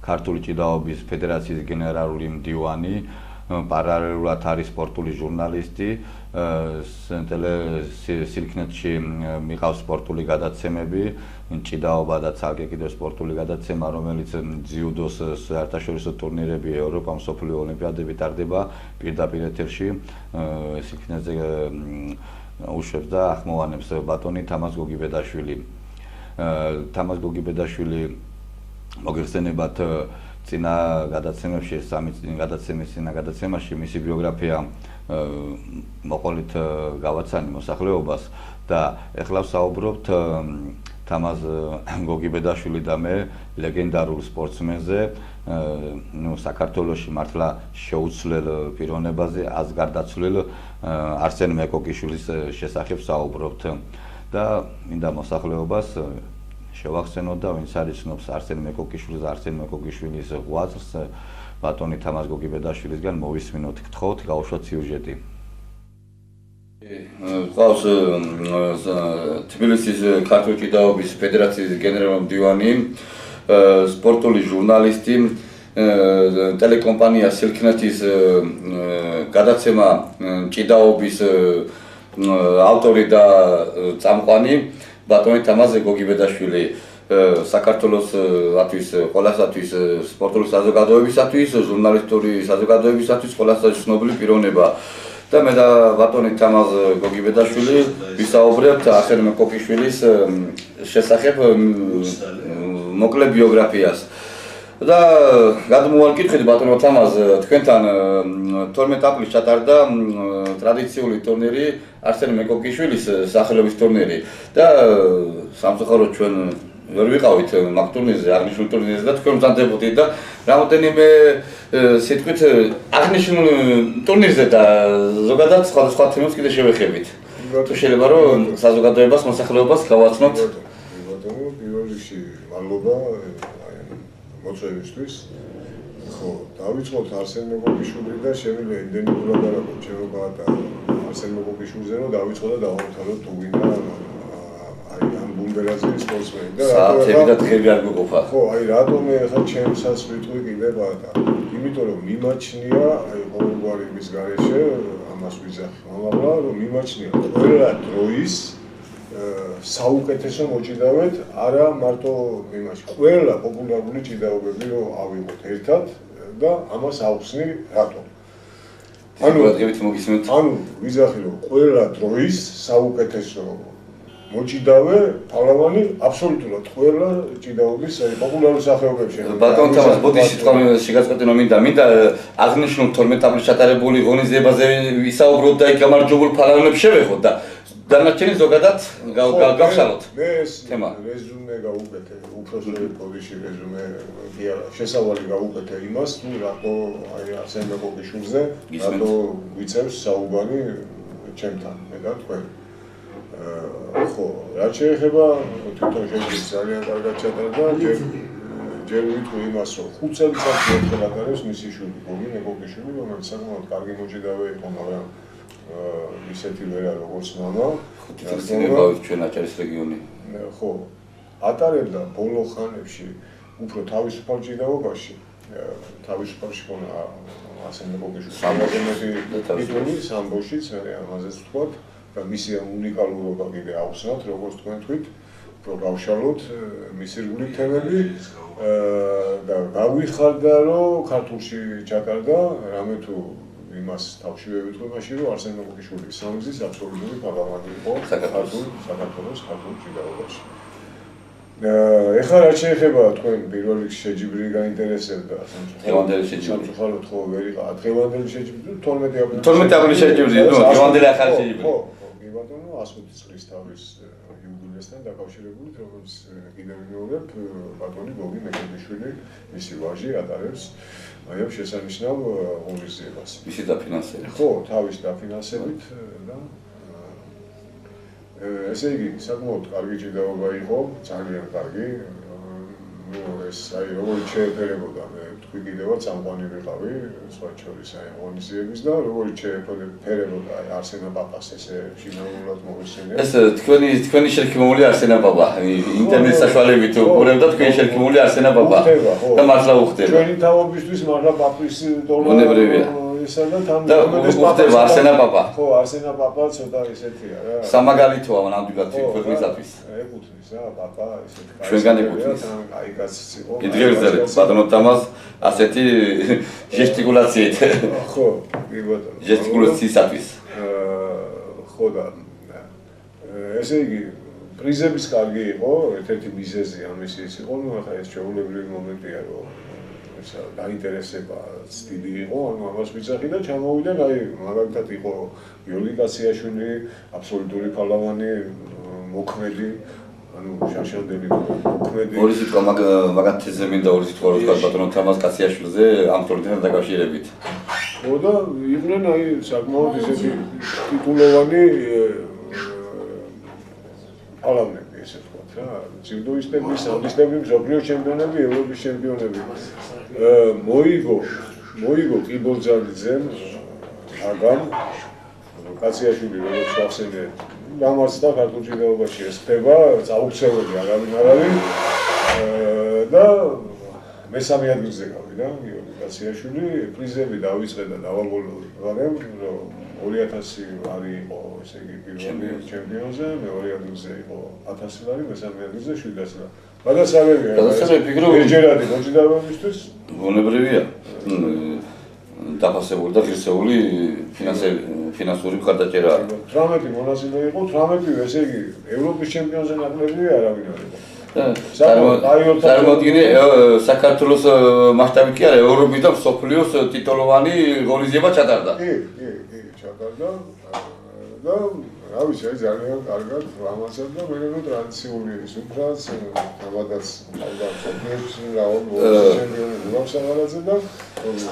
[SPEAKER 1] ქართული ჭიდაობის ფედერაციის გენერალური მდივანი, პარალელურად არის სპორტული ჟურნალისტი, სილქნეთში მიყავს სპორტული გადაცემები, ჭიდაობა და ცალკე კიდევ სპორტული გადაცემა, რომელიც ძიუდოს საერთაშორისო ტურნირები, ევროპა, მსოფლიო ოლიმპიადები ტარდება პირდაპირ ეთერში, სილქნეთზე უშვებს და ახმოვანებს ბატონი თამაზ გოგიბედაშვილი. თამაზ გოგიბედაშვილი მოგეხსენებათ წინა გადაცემებში, სამი წინა გადაცემაში მისი ბიოგრაფია მოყოლით გავაცანი მოსახლეობას და ეხლა ვსაუბრობთ თამაზ გოგიბედაშვილი და მე ლეგენდარულ სპორტსმენზე, საქართველოში მართლა შეუცვლელ პიროვნებაზე, აზგარდაცვლილ არსენ მეკოკიშვილის შესახებ ვსაუბრობთ და მინდა მოსახლეობას შევახსენოთ და ვინც არის ცნობს არსენ მეკოკიშვილს და არსენ მეკოკიშვილის ღვაწლს ბატონი თამაზ გოგიბედაშვილისგან მოვისმინოთ, გთხოვთ, გავუშვათ სიუჟეტი. ყავს თბილისის ქართული ჭიდაობის ფედერაციის გენერალური მდივანი, სპორტული ჟურნალისტი, ტელეკომპანია სილქნეთის გადაცემა ჭიდაობის ავტორი და წამყვანი ბატონი თამაზ გოგიბედაშვილი, საქართველოსთვის ყველასათვის სპორტული საზოგადოებისათვის, ჟურნალისტური საზოგადოებისათვის ყველასათვის ცნობილი პიროვნება. და მე და ბატონი თამაზ გოგიბედაშვილი ვისაუბრებთ არსენ მეკოკიშვილის შესახებ მოკლე ბიოგრაფიას. და გადმოვარკითხეთ ბატონო თამაზ, თქვენთან 12 აპრილს ჩატარდა ტრადიციული ტურნირი, არსენ მეკოკიშვილის სახელობის ტურნირი და სამწუხაროდ ჩვენ ვერ ვიყავით მაგ ტურნირზე, აღნიშნულ ტურნირზე და თქვენ მზადდებოდით და რამოდენიმე სიტყვით აღნიშნულ ტურნირზე და ზოგადად სხვადასხვა თემებს კიდე შევეხებით. თუ შეიძლება რომ საზოგადოებას, მოსახლეობას გავაცნოთ.
[SPEAKER 5] ბატონო, პირველ რიგში მადლობა მოწვევისთვის. ხო, დავიწყოთ არსენ მეკოკიშვილი და შემიძლია იმდენი გულაბარაკოთ ჩემოგაატა არსენ მეკოკიშვილზე, რომ დავიწყოთ და დავამთავროთ თუ გინდა ამ ბუმბერაზე სპორტსმენი და
[SPEAKER 1] საათები და დღეები არ გვიყოფა.
[SPEAKER 5] ხო, რატომ ახლა ჩემსაც ვიტყვი კიდევ და იმიტომ რომ მიმაჩნია, ყოველგვარი იმის გარეშე ამას ვიძახი მომავლა, რომ მიმაჩნია ყველა დროის საუკეთესო მოჭიდავედ, არა მარტო იმაში, ყველა პოპულარული ჭიდაობები რომ ავიღოთ ერთად და ამას ავხსნი რატომ. ანუ ვიძახი რომ ყველა დროის საუკეთესო მოჭიდავე, პალავანი აბსოლუტურად ყველა ჭიდაობის პოპულარულ სახეობებში.
[SPEAKER 1] ბატონ თამაზ, ბოდი სიტყვა შეგაწყვეტინო მინდა აღნიშნულ 12 აპრილს ჩატარებული ღონისძიებაზე ვისაუბროთ და იქ გამარჯვებულ ფალანებს შევეხოთ და დანარჩენი ზოგადად გავხსალოთ.
[SPEAKER 5] მე ეს რეზუმე გავუკეთე, უпроსტოე ბოდიში რეზუმე შესავალი გავუკეთე იმას, თუ რატო არსენ მეკოკიშვილზე, რატო ვიწევს საუბარი ჩემთან, მე და თქვენ. ხო, რაც შეეხება თვითონ შეგვიძლია ძალიან კარგად ჩატარდა, ჯერ ვიტყვი იმას, რომ 5 წელიწადში ერთხელ ატარებს მისი შვილი, გოგი მეკოკიშვილი, რომელიც საკმაოდ კარგი მოჭიდავე იყო, მაგრამ ისეთი ვერ არის როგორც მამა.
[SPEAKER 1] 5 წელს წინებავით ჩვენ აჭარის რეგიონი.
[SPEAKER 5] ხო, ატარებდა ბოლო ხანებში უფრო თავისუფალ ჭიდაობაში, თავისუფალში ქონა არსენ მეკოკიშვილის სამბოში, სამბოშიც, ამაზეც ვთქვათ. და მისი უნიკალურობა კიდე ავხსნათ, როგორც თქვენ თქვით, უფრო გავშალოთ მისი რგული თემები და გავიხარდა, რომ ქართულში ჩატარდა, რამე თუ იმას თავშივე ვიტყვი მაშინ, რომ არსენ მეკოკიშვილი სამგზის აბსოლუტური პალავანი იყო საქართველოს ქართულ ჭიდაობაში. ეხლა რაც შეეხება თქვენ პირველ რიგში შეჯიბრი გაინტერესებდა
[SPEAKER 1] დღევანდელი შეჯიბრი.
[SPEAKER 5] სამწუხაროდ ხო ვერ იყო დღევანდელი შეჯიბრი 12 აპრილის.
[SPEAKER 1] 12 აპრილის შეჯიბრი, დღევანდელი ახალი შეჯიბრი.
[SPEAKER 5] ხო, ბატონო 105 წლის თავის იუბილეა დაკავშირებული, როგორც კიდევ ვიმეორებ, ბატონი გოგი მექენიშვილი, მისი ვაჟი ატარებს აი ამ შესანიშნავ ღონისძიებას.
[SPEAKER 1] მისი დაფინანსებით.
[SPEAKER 5] ხო, თავის დაფინანსებით და ესე იგი, საკმაოდ კარგი ჭიდაობა იყო, ძალიან კარგი. ეს აი როგორც შეეფერებოდა, მე თქვი კიდევაც წამყვანი ვიყავი, სხვა შორის აი ღონისძიების და როგორც შეეფერებოდა აი არსენა პაპას ესე შინაურად მოიხსენიებს.
[SPEAKER 1] ეს თქვენი შერქიმული არსენა პაპა, ინტერნეტ საშუალებით უყურებდა თქვენი შერქიმული არსენა პაპა. და მართლა უხდება.
[SPEAKER 5] ჩვენი თავობისთვის მართლა პაპის დოლა
[SPEAKER 1] უნებრივია.
[SPEAKER 5] ესა და თან
[SPEAKER 1] უხდება არსენა პაპა.
[SPEAKER 5] ხო, არსენა პაპა ცოტა ისეთია რა.
[SPEAKER 1] სამაგალითოა ნამდვილად ქვეყნისათვის.
[SPEAKER 5] ეკუთვნის რა, პაპა ესეთი.
[SPEAKER 1] ჩვენგან ეკუთვნის.
[SPEAKER 5] აი კაციც იყო.
[SPEAKER 1] იდგერზელეთ ბატონო თამაზ ასეთი ჟესტიკულაციით.
[SPEAKER 5] ხო, კი ბატონო.
[SPEAKER 1] ჟესტიკულაციისათვის.
[SPEAKER 5] ხო და ესე იგი პრიზების კარგი იყო, ერთ-ერთი მიზეზი ამის ის იყო, ნუ ახლა ეს შეუულებრივი მომენტია, რომ ესა დაინტერესებაც დიდი იყო, ანუ ამას ვიცახი და ჩამოვიდა, აი მაგალითად იყო გიორგი კაციაშვილი, აბსოლუტური ფალავანი, მოქმედი, ანუ შაშანდელი მოქმედი.
[SPEAKER 1] ორი სიტყვა მაგათეზე მინდა ორი სიტყვა რო თქვა ბატონო თამაზ კაციაშვილზე ამ პროექტთან დაკავშირებით.
[SPEAKER 5] ხო და იყვნენ აი საკმაოდ ისეთი ტიტულოვანი ალავნები ესე ვთქვათ რა, ძიუდოისტები, სამდისტები, მსოფლიო ჩემპიონები, ევროპის ჩემპიონები. მოიგო კიბორძალიძემ, აგამ, კაციაშვილი როგორც ვახსენე, დამარცხდა ქართულ ჭიდაობაში ეს ხდება, წაუქცეველი არავინ არ არის და მესამე ადგილზე გავიდა გიორგი კაციაშვილი, პრიზები დავიწყე და დავაბოლოვე, რომ 2000 ლარი იყო, ესე იგი პირველი ჩემპიონზე, მეორე ადგილზე იყო 1000 ლარი, მესამე ადგილზე 700 ლარი. გადასაღებია.
[SPEAKER 1] გადასაღები ფიქრობ
[SPEAKER 5] ერთჯერადი მოჭიდავებისთვის.
[SPEAKER 1] უნებრივია. დაფასებული და ღირსეული ფინანსური მხარდაჭერა.
[SPEAKER 5] 18 მონაწილე იყო, 18 ესე იგი ევროპის ჩემპიონზე ნაკლებია არავინ არ იყო.
[SPEAKER 1] წარმოადგინე საქართველოს მასშტაბით კი არა, ევროპის და მსოფლიოს ტიტულოვანი ღონისძიება ჩატარდა.
[SPEAKER 5] კი, ჩატარდა და რა ვიცი, ძალიან კარგად ამასაც და მე რომ ტრადიციული ის უკრას, თამადაც მსოფლიოს ჩემპიონი გულავსაღალაძე და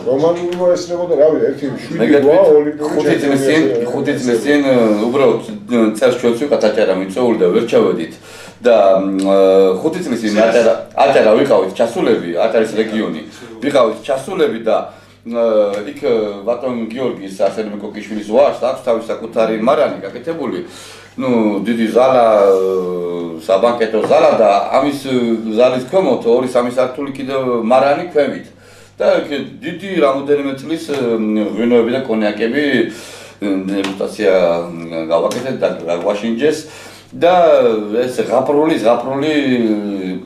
[SPEAKER 5] რომანული მოესწრებოდა, რა ვიცი, ერთი 7 რვა ოლიმპიური ჩემპიონი.
[SPEAKER 1] 5 წლის წინ უბრალოდ წელს ჩვენც ვიყავთ აჭარა მიწეული და ვერ ჩავედით. და 5 წლის წინ აჭარა ვიყავით ჩასულები, აჭარის რეგიონი. ვიყავით ჩასულები და იქ ბატონ გიორგის არსენ მეკოკიშვილის ვაჟს აქვს თავის საკუთარი მარანი გაკეთებული. ნუ დიდი ზალა, საბანკეტო ზალა და ამის ზალის ქვემოთ 2-3 სართული კიდევ მარანი ქვევით. და დიდი რამოდენიმე წლის ღვინოები და კონიაკები დებუტაცია გავაკეთეთ და გავაშინჯეს. და ეს ზღაპრული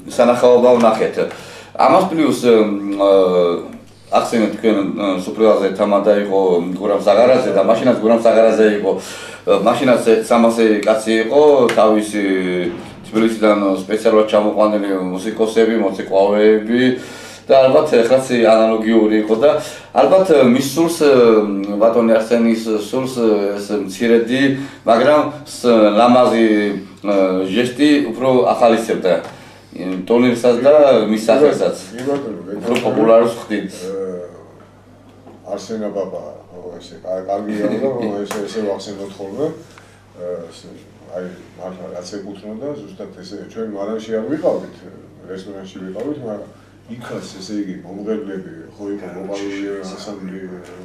[SPEAKER 1] სანახაობა ვნახეთ. ამას პლუს ახსენეთ თქვენ სუპრიზაზე თამადა იყო გურამ საღარაძე და მაშინაც გურამ საღარაძე იყო. მაშინაც 300 კაცი იყო, თავისი თბილისიდან სპეციალურად ჩამოყვანილი მუსიკოსები, მოცეკვავეები და ალბათ ეხლაც ანალოგიური იყო და ალბათ მის სულს ბატონი არსენის სულს ეს მცირედი, მაგრამ ლამაზი ჟესტი უფრო ახალისებდა ტურნირსაც და მის სახელსაც. უფრო პოპულარს ხდით.
[SPEAKER 5] არსენა პაპა, ესე კარგია და ესე ვახსენოთ ხოლმე. აი მართლა რაც ეკუთვნოდა, ზუსტად ესე ჩვენ მარანში არ ვიყავით, რესტორანში ვიყავით, მაგრამ იქაც ესე იგი მომღერლები ხო იყო, მოპარული ანსამბლი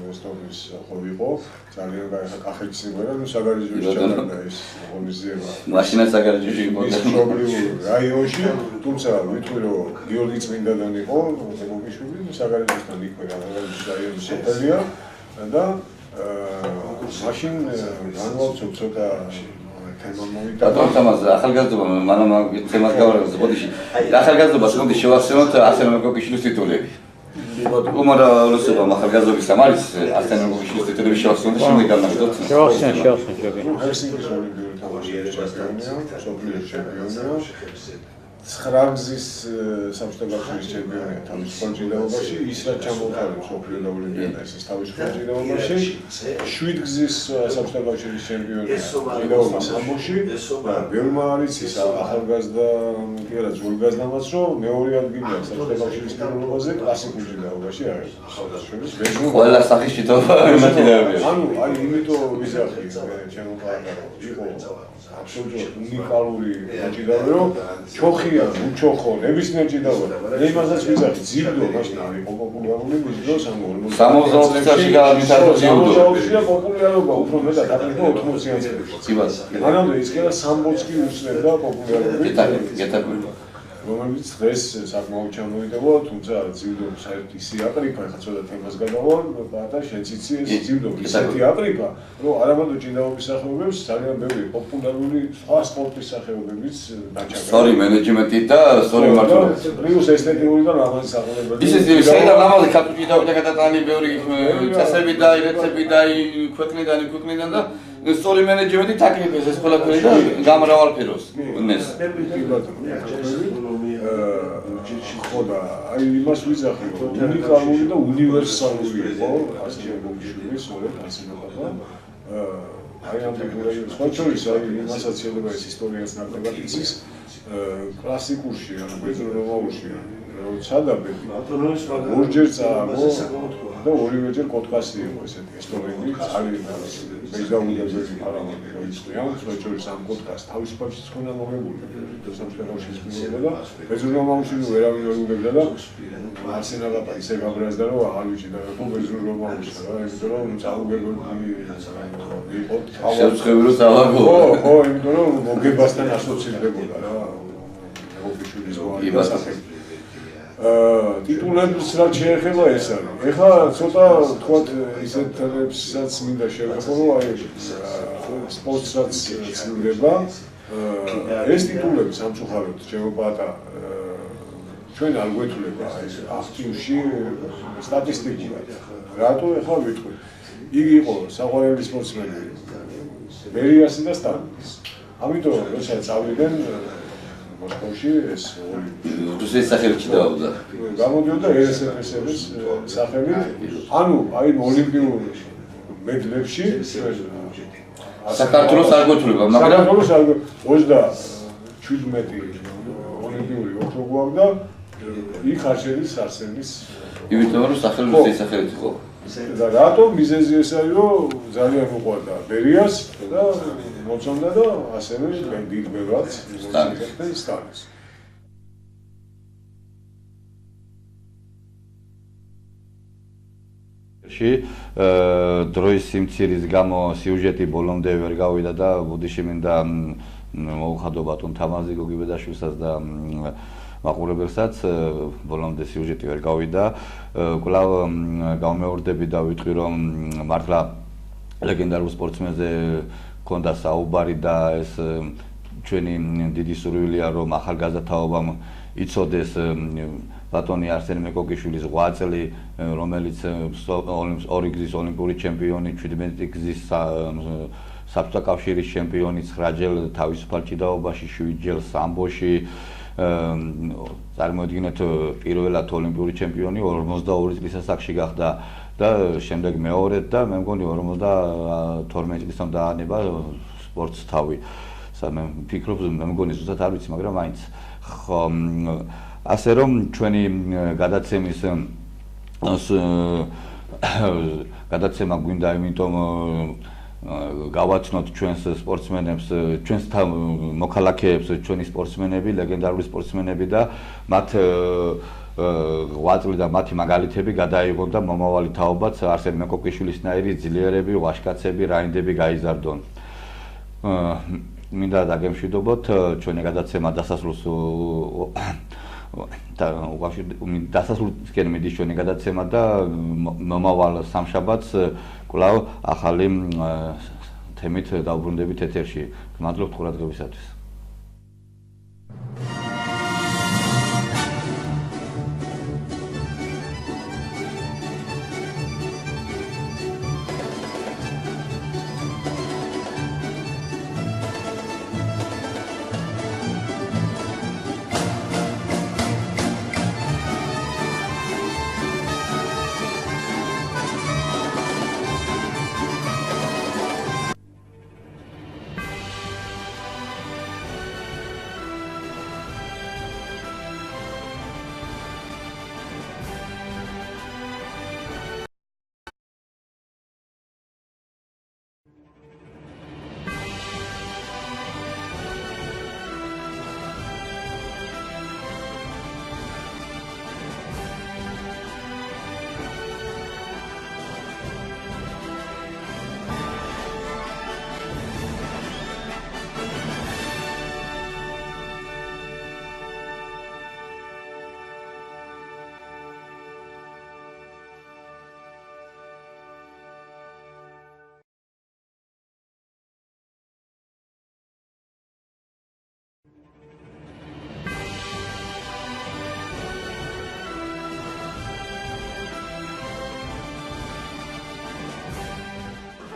[SPEAKER 5] რესტორნის ხო იყო, ძალიან კახეთის სიმღერა და საგარეჯოში ჩატარდა ეს ღონისძიება.
[SPEAKER 1] მაშინა საგარეჯოში იყო
[SPEAKER 5] მშობლიურ რაიონში, თუმცა ვიტყვი რომ გიორგი წმინდადან იყო, მეკოკიშვილი საგარეჯოსთან იქვე საგარეჯოს რაიონის სოფელია და მაშინ განვავწევ ცოტა
[SPEAKER 1] ბატონ თამაზ ახალგაზრდობა მანამ თემას გავარკვევს ბოდიში ახალგაზრდობას მოდი შევახსენოთ არსენ მეკოკიშვილის თიტულები. უმრავლესობა ახალგაზრდობის ამ არის არსენ მეკოკიშვილის თიტულები შევახსენოთ და შემდეგ განაგდოთ.
[SPEAKER 6] შევახსენ
[SPEAKER 5] ჰელსინკის ოლიმპიური თამაშების ჩემპიონია, მსოფლიოს ჩემპიონია. 9 გზის საბჭოთა კავშირის ჩემპიონია თავისუფალ ჭიდაობაში, ის რაც ჩამოყალიბდა მსოფლიო და ოლიმპიადაში თავისუფალ ჭიდაობაში, 7 გზის საბჭოთა კავშირის ჩემპიონია ჭიდაობა სამბოში, ბევრმა არის ის ახალგაზრდა კი არა ძვირგაზრდამაც, რომ მეორე ადგილია საბჭოთა კავშირის პირველობაზე კლასიკურ ჭიდაობაში არის.
[SPEAKER 1] ყველა სახის ჭიდაობა იმათინებია.
[SPEAKER 5] ანუ აი იმიტომ ვიზახი ჩემო პარტნიორო იყო აბსოლუტურად უნიკალური ჭიდაობა, რომ ჩოხია, უჩოხო, ნებისმიერ ჭიდაობა. მე იმასაც ვიზახი, ძილდო მაშინ არის პოპულარული მის დროს, ანუ
[SPEAKER 1] 60 წელში გამიტარდა ძილდო.
[SPEAKER 5] 60-ში პოპულარობა უფრო მეტად დაყრდნობა 80-იან წლებში.
[SPEAKER 1] ციბას.
[SPEAKER 5] მანამდე ის კი არა სამბოც კი უსწრებდა პოპულარობით.
[SPEAKER 1] გეტაკვირდა.
[SPEAKER 5] რომელიც დღეს საკმაოდ ჩამოიდება, თუმცა ძილდო საერთოდ ისე აკრიფა, ხა ცოტა თემას გადავალ, და შეციცი ეს ძილდო ისეთი აკრიფა, რომ არამარტო ჭიდაობის სახეობებს ძალიან ბევრი პოპულარული სხვა სპორტის სახეობებიც დაჩაგდა.
[SPEAKER 1] სწორი მენეჯმენტი და სწორი მმართველობა.
[SPEAKER 5] პლუს ესთეტიკური და ლამაზი სახეობები.
[SPEAKER 1] ისე შეიძლება ლამაზი ქართული ჭიდაობა გადატანილი ბევრი წესები და ირეცები და ქვეყნიდან და სწორი მენეჯმენტი თაკრიფეს ეს ყველაფერი და გამრავალფეროს ნეს.
[SPEAKER 5] ხოდა აი იმას ვიზახი რომ უნიკალური და უნივერსალური იყო ასე მოგიშვილი სწორედ ასე მოხდა აი ამ ფიგურები სხვა შორის აი იმასაც შეიძლება ეს ისტორიას ნაკლებად იცის კლასიკურში ანუ ბერძნულში როცა დაბედი ორჯერ წააგო და ორივეჯერ კოთხასი იყო ესეთი ისტორიული არის ბერძნულები პარამონი რომ იციან სხვა შორის ამ კოთხას თავისუფალში ხონა მოგებული სამშობლოში შეგვიძლია და ბერძნულში ვერავინ ვერ უგებდა და არსენალაპა ისე გაბრაზდა რომ აღარ ვიცი და ბერძნულში რა იმიტომ რომ წაუგებოდი იყო
[SPEAKER 1] შევწევრო დავაგო
[SPEAKER 5] ხო იმიტომ რომ მოგებასთან ასოცირდებოდა რა ოფიციალის გვარი ტიტულებს რაც შეეხება ეს არის. ეხლა ცოტა თქვათ ისეთ თემებსაც მინდა შევეხო, რომ აი სპორტს რაც ცდილდება, ეს ტიტულები სამწუხაროდ ჩემო პატა ჩვენ არ გვეთვლება აი აქტივში სტატისტიკურად. რატო ეხლა ვიტყვი? იგი იყო საყვარელი სპორტსმენი ბერიასი და სტალინი. ამიტომ როცა წავიდნენ მოსკოვში ეს
[SPEAKER 1] რუსეთის სახელით ჭიდაობდა.
[SPEAKER 5] გამოდიოდა RSFSR-ის სახელით. ანუ აი ოლიმპიურ მედლებში
[SPEAKER 1] საქართველოს არ გვეთვლება, მაგრამ
[SPEAKER 5] საქართველოს არ 37 ოლიმპიური ოქრო გვაქვს და იქ არ შედის არსენის
[SPEAKER 1] იმიტომ რომ სახელი რუსეთის სახელით იყო.
[SPEAKER 5] და რატო მიზეზი ეს არის რომ ძალიან უყვარდა ბერიას და მოწონდა და ასევე დიდ ბევრად სტალინს.
[SPEAKER 1] დროის სიმცირის გამო სიუჟეტი ბოლომდე ვერ გავიდა და ბუდიში მინდა მოუხადო ბატონ თამაზი გოგიბედაშვილსაც და მაყურებელსაც ბოლომდე სიუჟეტი ვერ გავიდა. კვლავ გამეორდები და ვიტყვი რომ მართლა ლეგენდარულ სპორტსმენზე ქონდა საუბარი და ეს ჩვენი დიდი სურვილია რომ ახალგაზრდა თაობამ იცოდეს ბატონი არსენ მეკოკიშვილის 8 წელი რომელიც ორი გზის ოლიმპიური ჩემპიონი 17 გზის საბჭოთა კავშირის ჩემპიონი 9 ჯერ თავისუფალ ჭიდაობაში 7 ჯერ სამბოში წარმოიდგინეთ პირველად ოლიმპიური ჩემპიონი 42 წლის ასაკში გახდა და შემდეგ მეორედ და მე მგონი 52 წლისამ დაანება სპორტს თავი. მე ვფიქრობ მე მგონი ზუსტად არ ვიცი მაგრამ მაინც ხო ასე რომ ჩვენი გადაცემის გადაცემა გვინდა იმიტომ გავაცნოთ ჩვენს სპორტსმენებს, ჩვენს მოქალაქეებს, ჩვენი სპორტსმენები, ლეგენდარული სპორტსმენები და მათ 8 წელი და მათი მაგალითები გადაიღონ და მომავალი თაობაც არსენ მეკოკიშვილისნაირი ძლიერები, ვაჟკაცები, რაინდები გაიზარდონ. მინდა დაგემშვიდობოთ ჩვენი გადაცემა დასასრულს დასასრულისკენ მიდის ჩვენი გადაცემა და მომავალ სამშაბათს კვლავ ახალი თემით დავბრუნდებით ეთერში. მადლობთ ყურადღებისათვის.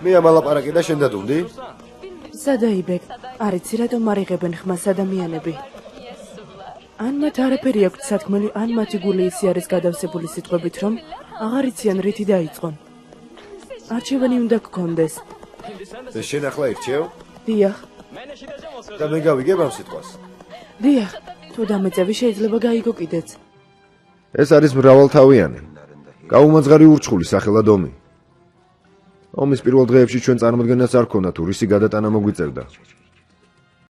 [SPEAKER 3] მე ამალაპარაკე და შენ დადუნდი?
[SPEAKER 4] სადაიბეკ, არიცი რატომ არიღებენ ხმას ადამიანები. ან მათ არაფერი აქვთ სათქმელი, ან მათი გული ისე არის გადავსებული სიტყვებით, რომ აღარ იციან რითი დაიწყონ. არჩევანი უნდა გქონდეს.
[SPEAKER 3] ეს შენ ახლა ირჩევ?
[SPEAKER 4] დიახ,
[SPEAKER 3] და მე გავიგებ ამ სიტყვას.
[SPEAKER 4] დიახ, თუ დამეწევი შეიძლება გაიგო კიდეც.
[SPEAKER 3] ეს არის მრავალთავიანი, გაუმაძღარი ურჩხული სახელად ომი. ომის პირველ დღეებში ჩვენ წარმოდგენას არ ქონდა თუ რისი გადატანა მოგვიწევდა.